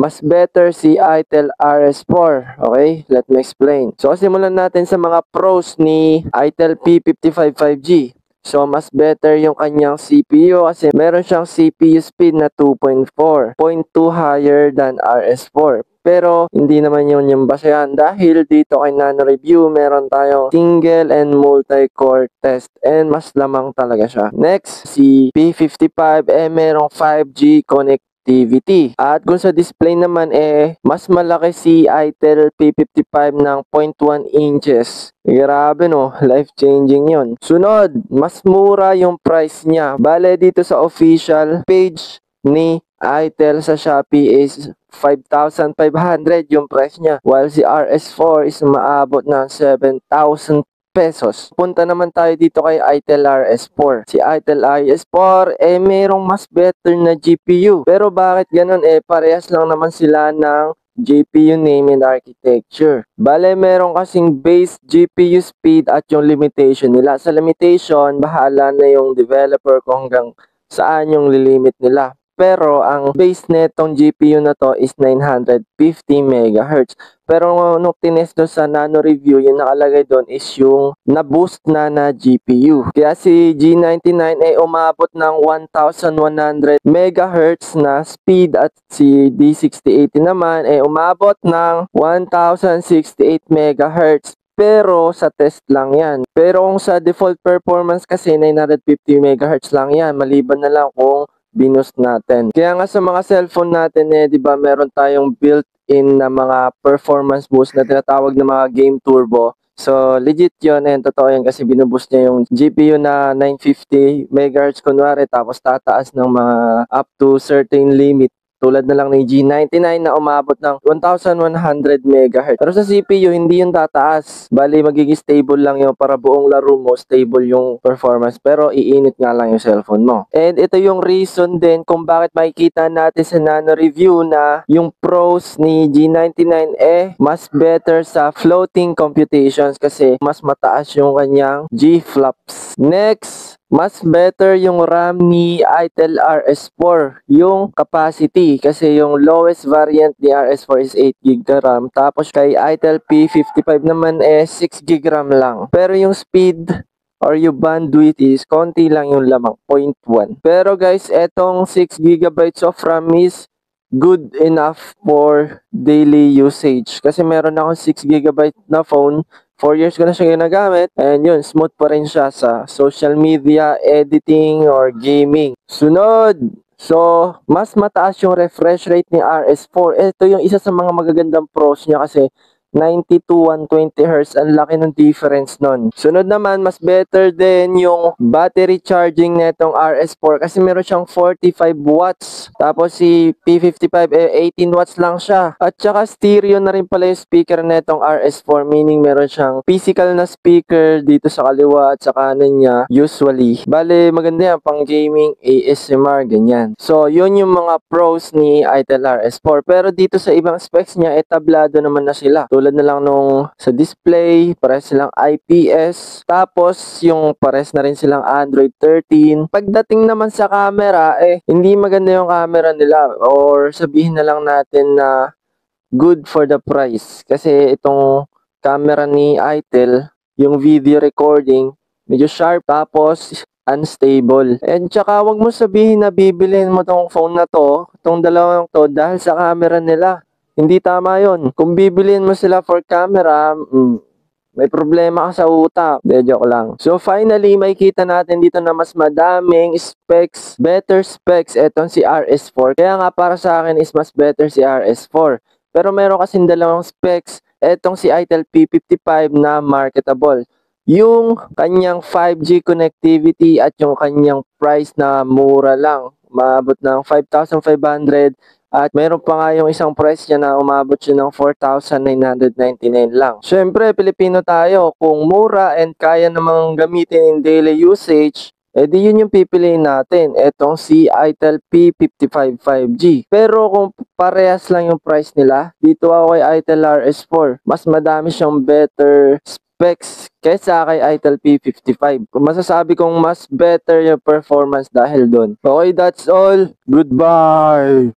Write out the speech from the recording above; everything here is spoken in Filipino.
mas better si Itel RS4. Okay, let me explain. So, simulan natin sa mga pros ni Itel P55 5G. So, mas better yung kanyang CPU kasi meron siyang CPU speed na 2.4, 0.2 higher than RS4. Pero, hindi naman yun yung basehan dahil dito kay Nano Review, meron tayong single and multi-core test and mas lamang talaga siya. Next, si P55 merong 5G connectivity. At kung sa display naman mas malaki si Itel P55 ng 0.1 inches. Grabe no, life-changing yon. Sunod, mas mura yung price niya. Bale dito sa official page ni Itel sa Shopee is 5,500 yung price niya. While si RS4 is maabot ng 7,000 pesos. Punta naman tayo dito kay Itel RS4. Si Itel RS4 merong mas better na GPU. Pero bakit ganun parehas lang naman sila ng GPU name and architecture. Bale, meron kasing base GPU speed at yung limitation nila. Sa limitation, bahala na yung developer kung hanggang saan yung lilimit nila. Pero ang base netong GPU na to is 950 MHz. Pero nung tinest doon sa Nano Review, yung nakalagay doon is yung na-boost na GPU. Kaya si G99 umabot ng 1,100 MHz na speed at si D6080 naman umabot ng 1,068 MHz. Pero sa test lang yan. Pero kung sa default performance kasi 950 MHz lang yan. Maliban na lang kung binoost natin. Kaya nga sa mga cellphone natin di ba meron tayong built-in na mga performance boost na tinatawag na mga game turbo. So legit yun and totoo yan kasi binuboost niya yung GPU na 950 MHz kunwari tapos tataas ng mga up to certain limit. Tulad na lang ni G99 na umabot ng 1,100 MHz. Pero sa CPU, hindi yung tataas. Bali, magiging stable lang yung para buong laro mo, stable yung performance. Pero iinit nga lang yung cellphone mo. And ito yung reason din kung bakit makikita natin sa Nano Review na yung pros ni G99 mas better sa floating computations kasi mas mataas yung kanyang G-flops. Next, mas better yung RAM ni Itel RS4, yung capacity. Kasi yung lowest variant ni RS4 is 8GB na RAM. Tapos kay Itel P55 naman 6GB RAM lang. Pero yung speed or yung bandwidth is konti lang yung lamang, 0.1. Pero guys, etong 6GB of RAM is good enough for daily usage. Kasi meron akong 6GB na phone. 4 years ko na siya ginagamit. And yun, smooth pa rin siya sa social media, editing, or gaming. Sunod! So, mas mataas yung refresh rate ni RS4. Ito yung isa sa mga magagandang pros niya kasi 90 to 120 Hz, ang laki ng difference nun. Sunod naman, mas better din yung battery charging netong RS4 kasi meron siyang 45 watts. Tapos si P55 18 watts lang siya. At saka stereo na rin pala yung speaker netong RS4, meaning meron siyang physical na speaker dito sa kaliwa at sa kanan niya usually. Bale, maganda yan pang gaming, ASMR, ganyan. So, yun yung mga pros ni Itel RS4. Pero dito sa ibang specs niya, tablado naman na sila. Tulad na lang nung sa display, pares silang IPS. Tapos, yung pares na rin silang Android 13. Pagdating naman sa camera, hindi maganda yung camera nila. Or sabihin na lang natin na good for the price. Kasi itong camera ni Itel, yung video recording, medyo sharp. Tapos, unstable. And tsaka, wag mo sabihin na bibilhin mo tong phone na to, tong dalawang to, dahil sa camera nila. Hindi tama yon. Kung bibilin mo sila for camera, may problema ka sa utak. De, joke lang. So finally, makikita natin dito na mas madaming specs, better specs, etong si RS4. Kaya nga para sa akin is mas better si RS4. Pero meron kasing dalawang specs, etong si Itel P55 na marketable. Yung kanyang 5G connectivity at yung kanyang price na mura lang. Maabot ng 5,500. At meron pa nga yung isang price niya na umabot siya ng 4,999 lang. Siyempre, Pilipino tayo. Kung mura and kaya namang gamitin in daily usage, di yun yung pipiliin natin. Etong si Itel P55 5G. Pero kung parehas lang yung price nila, dito ako kay Itel RS4. Mas madami siyang better specs kaysa kay Itel P55. Masasabi kong mas better yung performance dahil doon. Okay, that's all. Goodbye!